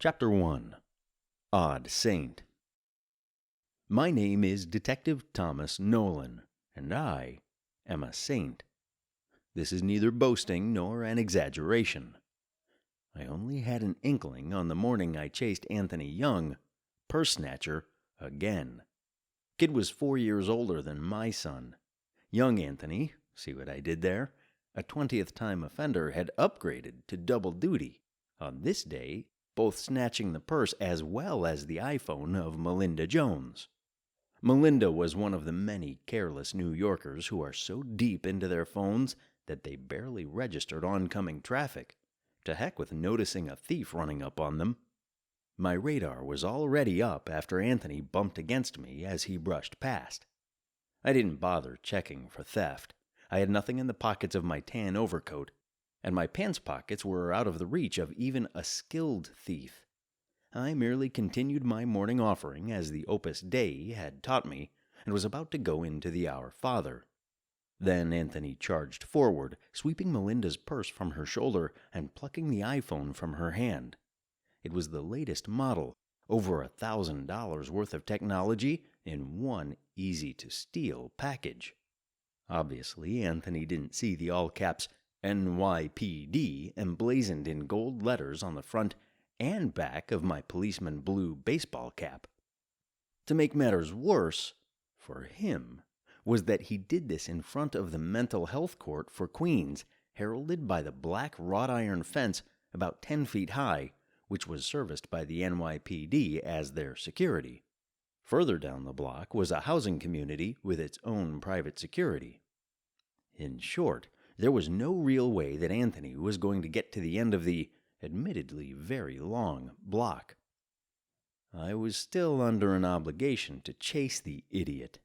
Chapter 1. Odd Saint. My name is Detective Thomas Nolan, and I am a saint. This is neither boasting nor an exaggeration. I only had an inkling on the morning I chased Anthony Young, purse snatcher, again. Kid was 4 years older than my son. Young Anthony, see what I did there? A 20th time offender, had upgraded to double duty. On this day, both snatching the purse as well as the iPhone of Melinda Jones. Melinda was one of the many careless New Yorkers who are so deep into their phones that they barely registered oncoming traffic. To heck with noticing a thief running up on them. My radar was already up after Anthony bumped against me as he brushed past. I didn't bother checking for theft. I had nothing in the pockets of my tan overcoat, and my pants pockets were out of the reach of even a skilled thief. I merely continued my morning offering as the Opus Dei had taught me, and was about to go into the Our Father. Then Anthony charged forward, sweeping Melinda's purse from her shoulder and plucking the iPhone from her hand. It was the latest model, over $1,000 worth of technology in one easy-to-steal package. Obviously, Anthony didn't see the all-caps NYPD emblazoned in gold letters on the front and back of my policeman blue baseball cap. To make matters worse, for him, was that he did this in front of the mental health court for Queens, heralded by the black wrought iron fence about 10 feet high, which was serviced by the NYPD as their security. Further down the block was a housing community with its own private security. In short, there was no real way that Anthony was going to get to the end of the, admittedly very long, block. I was still under an obligation to chase the idiot.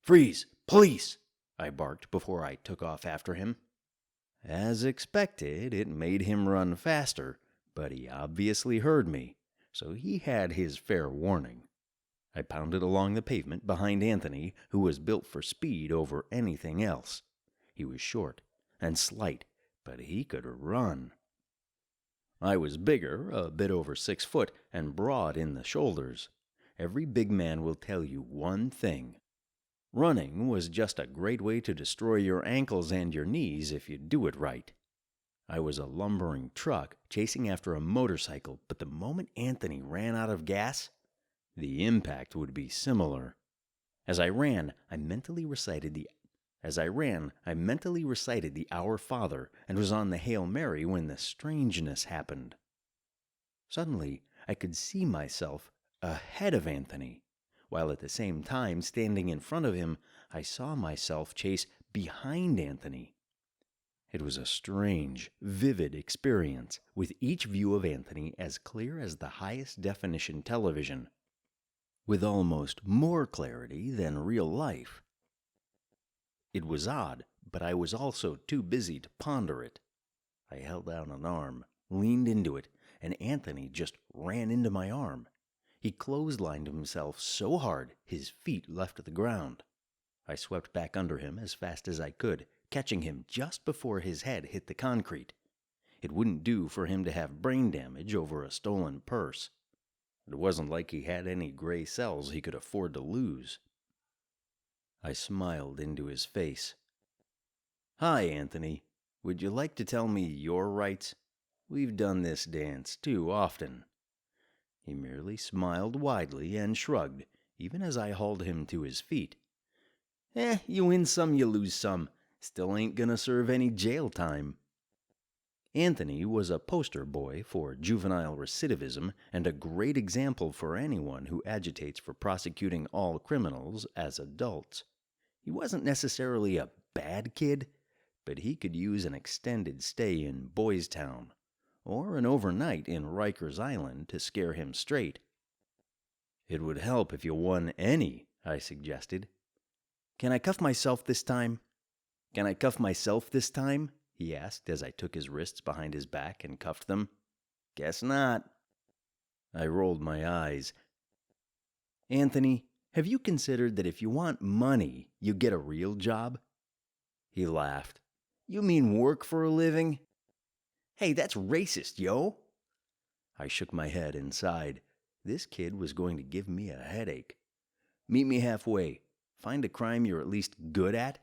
"Freeze! Police!" I barked before I took off after him. As expected, it made him run faster, but he obviously heard me, so he had his fair warning. I pounded along the pavement behind Anthony, who was built for speed over anything else. He was short and slight, but he could run. I was bigger, a bit over 6 foot, and broad in the shoulders. Every big man will tell you one thing. Running was just a great way to destroy your ankles and your knees if you do it right. I was a lumbering truck chasing after a motorcycle, but the moment Anthony ran out of gas, the impact would be similar. As I ran, I mentally recited the Our Father and was on the Hail Mary when the strangeness happened. Suddenly, I could see myself ahead of Anthony, while at the same time standing in front of him, I saw myself chase behind Anthony. It was a strange, vivid experience, with each view of Anthony as clear as the highest definition television, with almost more clarity than real life. It was odd, but I was also too busy to ponder it. I held out an arm, leaned into it, and Anthony just ran into my arm. He clotheslined himself so hard his feet left the ground. I swept back under him as fast as I could, catching him just before his head hit the concrete. It wouldn't do for him to have brain damage over a stolen purse. It wasn't like he had any gray cells he could afford to lose. I smiled into his face. "Hi, Anthony. Would you like to tell me your rights? We've done this dance too often." He merely smiled widely and shrugged, even as I hauled him to his feet. You win some, you lose some. Still ain't gonna serve any jail time." Anthony was a poster boy for juvenile recidivism and a great example for anyone who agitates for prosecuting all criminals as adults. He wasn't necessarily a bad kid, but he could use an extended stay in Boys Town, or an overnight in Rikers Island to scare him straight. "It would help if you won any," I suggested. "Can I cuff myself this time?" He asked as I took his wrists behind his back and cuffed them. "Guess not." I rolled my eyes. "Anthony, have you considered that if you want money, you get a real job?" He laughed. "You mean work for a living?" "Hey, that's racist, yo." I shook my head and sighed. This kid was going to give me a headache. Meet me halfway. Find a crime you're at least good at.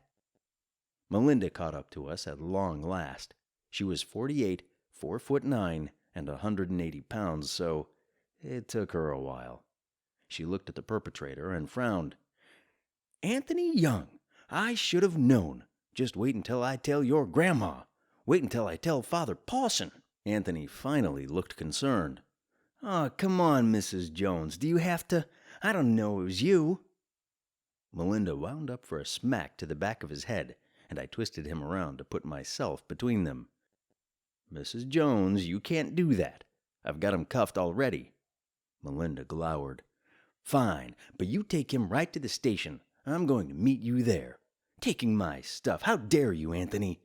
Melinda caught up to us at long last. She was 48, 4'9", and 180 pounds, so it took her a while. She looked at the perpetrator and frowned. Anthony Young, I should have known. Just wait until I tell your grandma. Wait until I tell Father Pawson. Anthony finally looked concerned. Oh, come on, Mrs. Jones. Do you have to? I don't know it was you. Melinda wound up for a smack to the back of his head, and I twisted him around to put myself between them. Mrs. Jones, you can't do that. I've got him cuffed already. Melinda glowered. Fine, but you take him right to the station. I'm going to meet you there. Taking my stuff. How dare you, Anthony?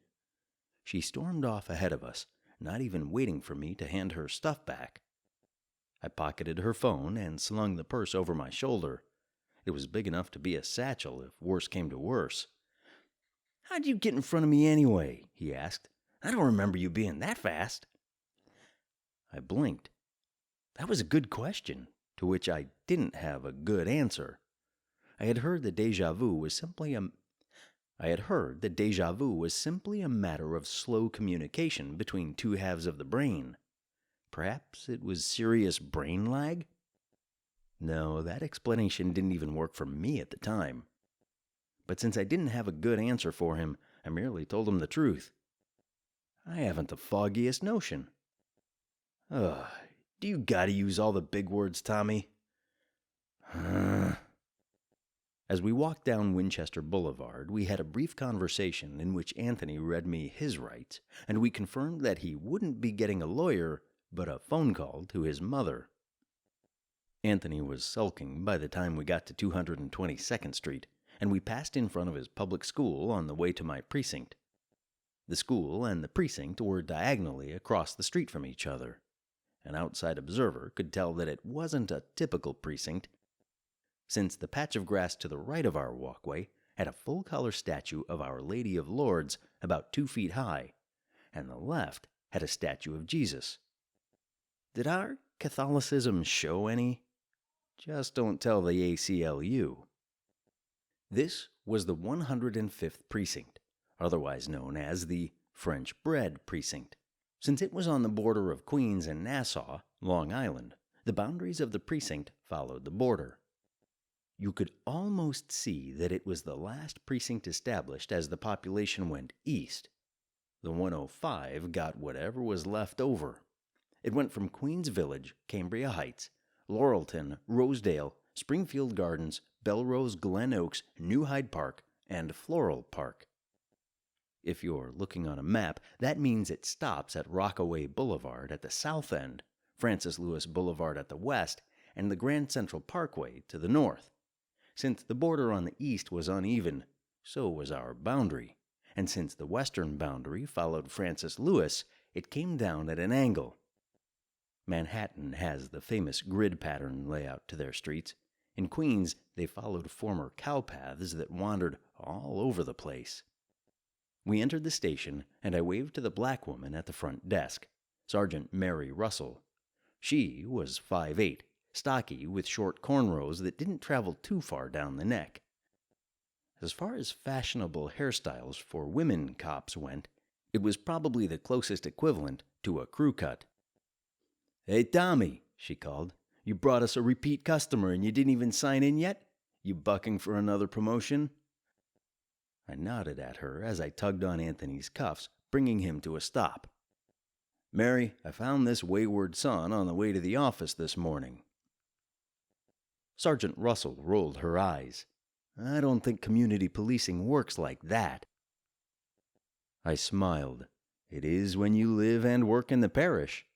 She stormed off ahead of us, not even waiting for me to hand her stuff back. I pocketed her phone and slung the purse over my shoulder. It was big enough to be a satchel if worse came to worse. How'd you get in front of me anyway? He asked. I don't remember you being that fast. I blinked. That was a good question, to which I didn't have a good answer. I had heard that déjà vu was simply a matter of slow communication between two halves of the brain. Perhaps it was serious brain lag? No, that explanation didn't even work for me at the time. But since I didn't have a good answer for him, I merely told him the truth. I haven't the foggiest notion. Ugh, do you gotta use all the big words, Tommy? As we walked down Winchester Boulevard, we had a brief conversation in which Anthony read me his rights, and we confirmed that he wouldn't be getting a lawyer, but a phone call to his mother. Anthony was sulking by the time we got to 222nd Street, and we passed in front of his public school on the way to my precinct. The school and the precinct were diagonally across the street from each other. An outside observer could tell that it wasn't a typical precinct, since the patch of grass to the right of our walkway had a full-color statue of Our Lady of Lourdes about 2 feet high, and the left had a statue of Jesus. Did our Catholicism show any? Just don't tell the ACLU. This was the 105th Precinct, otherwise known as the French Bread Precinct. Since it was on the border of Queens and Nassau, Long Island, the boundaries of the precinct followed the border. You could almost see that it was the last precinct established as the population went east. The 105 got whatever was left over. It went from Queens Village, Cambria Heights, Laurelton, Rosedale, Springfield Gardens, Belrose, Glen Oaks, New Hyde Park, and Floral Park. If you're looking on a map, that means it stops at Rockaway Boulevard at the south end, Francis Lewis Boulevard at the west, and the Grand Central Parkway to the north. Since the border on the east was uneven, so was our boundary, and since the western boundary followed Francis Lewis, it came down at an angle. Manhattan has the famous grid pattern layout to their streets. In Queens, they followed former cow paths that wandered all over the place. We entered the station, and I waved to the black woman at the front desk, Sergeant Mary Russell. She was 5'8", stocky, with short cornrows that didn't travel too far down the neck. As far as fashionable hairstyles for women cops went, it was probably the closest equivalent to a crew cut. "Hey, Tommy," she called. "You brought us a repeat customer and you didn't even sign in yet? You bucking for another promotion?" I nodded at her as I tugged on Anthony's cuffs, bringing him to a stop. "Mary, I found this wayward son on the way to the office this morning." Sergeant Russell rolled her eyes. "I don't think community policing works like that." I smiled. "It is when you live and work in the parish."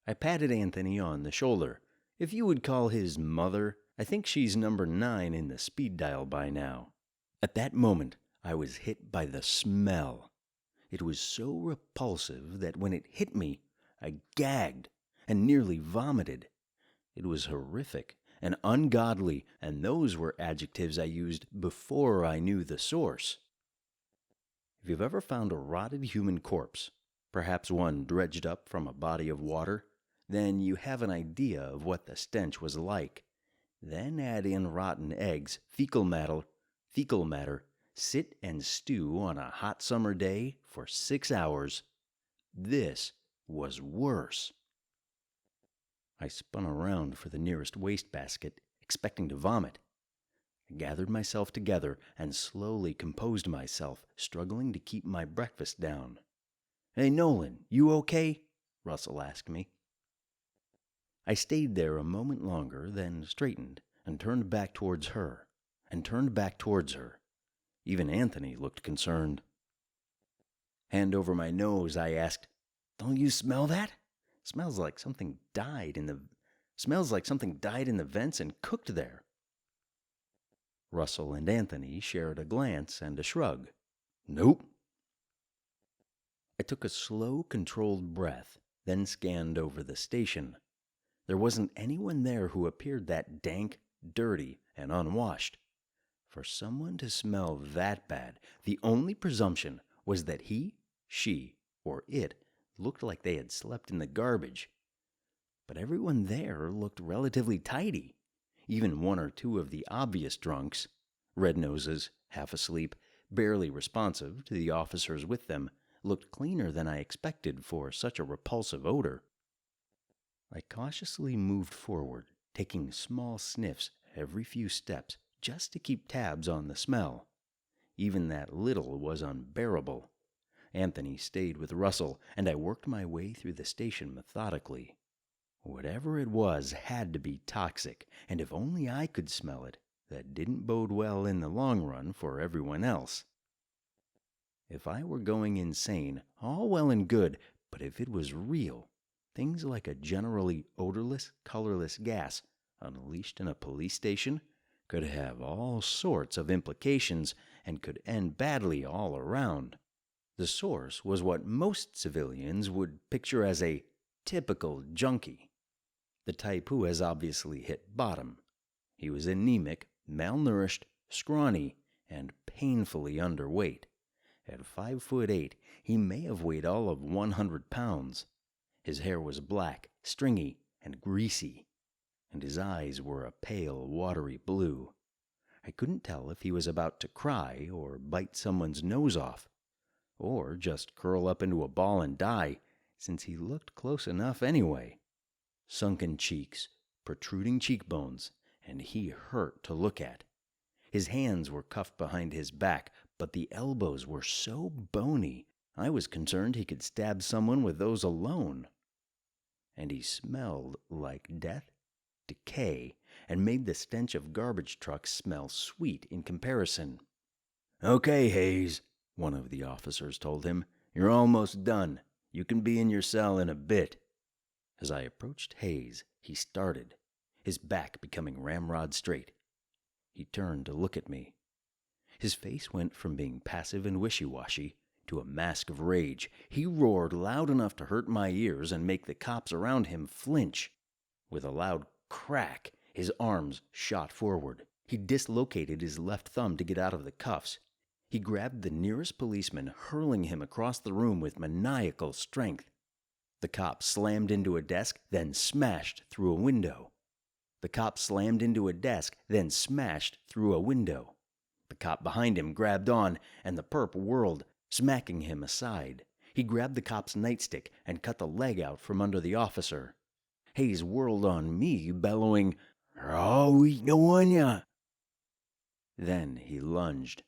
I patted Anthony on the shoulder. "If you would call his mother, I think she's number 9 in the speed dial by now." At that moment, I was hit by the smell. It was so repulsive that when it hit me, I gagged and nearly vomited. It was horrific and ungodly, and those were adjectives I used before I knew the source. If you've ever found a rotted human corpse, perhaps one dredged up from a body of water, then you have an idea of what the stench was like. Then add in rotten eggs, fecal matter, sit and stew on a hot summer day for 6 hours. This was worse. I spun around for the nearest wastebasket, expecting to vomit. I gathered myself together and slowly composed myself, struggling to keep my breakfast down. "Hey, Nolan, you okay?" Russell asked me. I stayed there a moment longer, then straightened and turned back towards her. Even Anthony looked concerned. Hand over my nose, I asked, "Don't you smell that? Smells like something died in the vents and cooked there." Russell and Anthony shared a glance and a shrug. "Nope." I took a slow, controlled breath, then scanned over the station. There wasn't anyone there who appeared that dank, dirty, and unwashed. For someone to smell that bad, the only presumption was that he, she, or it looked like they had slept in the garbage. But everyone there looked relatively tidy. Even one or two of the obvious drunks, red noses, half asleep, barely responsive to the officers with them, looked cleaner than I expected for such a repulsive odor. I cautiously moved forward, taking small sniffs every few steps just to keep tabs on the smell. Even that little was unbearable. Anthony stayed with Russell, and I worked my way through the station methodically. Whatever it was had to be toxic, and if only I could smell it, that didn't bode well in the long run for everyone else. If I were going insane, all well and good, but if it was real, things like a generally odorless, colorless gas unleashed in a police station could have all sorts of implications and could end badly all around. The source was what most civilians would picture as a typical junkie, the type who has obviously hit bottom. He was anemic, malnourished, scrawny, and painfully underweight. At 5'8", he may have weighed all of 100 pounds. His hair was black, stringy, and greasy, and his eyes were a pale, watery blue. I couldn't tell if he was about to cry or bite someone's nose off, or just curl up into a ball and die, since he looked close enough anyway. Sunken cheeks, protruding cheekbones, and he hurt to look at. His hands were cuffed behind his back, but the elbows were so bony, I was concerned he could stab someone with those alone. And he smelled like death, decay, and made the stench of garbage trucks smell sweet in comparison. "Okay, Hayes," one of the officers told him. "You're almost done. You can be in your cell in a bit." As I approached Hayes, he started, his back becoming ramrod straight. He turned to look at me. His face went from being passive and wishy-washy to a mask of rage. He roared loud enough to hurt my ears and make the cops around him flinch. With a loud crack, his arms shot forward. He dislocated his left thumb to get out of the cuffs. He grabbed the nearest policeman, hurling him across the room with maniacal strength. The cop slammed into a desk, then smashed through a window. The cop behind him grabbed on, and the perp whirled, smacking him aside. He grabbed the cop's nightstick and cut the leg out from under the officer. Hayes whirled on me, bellowing, "I'll eat no on ya!" Then he lunged,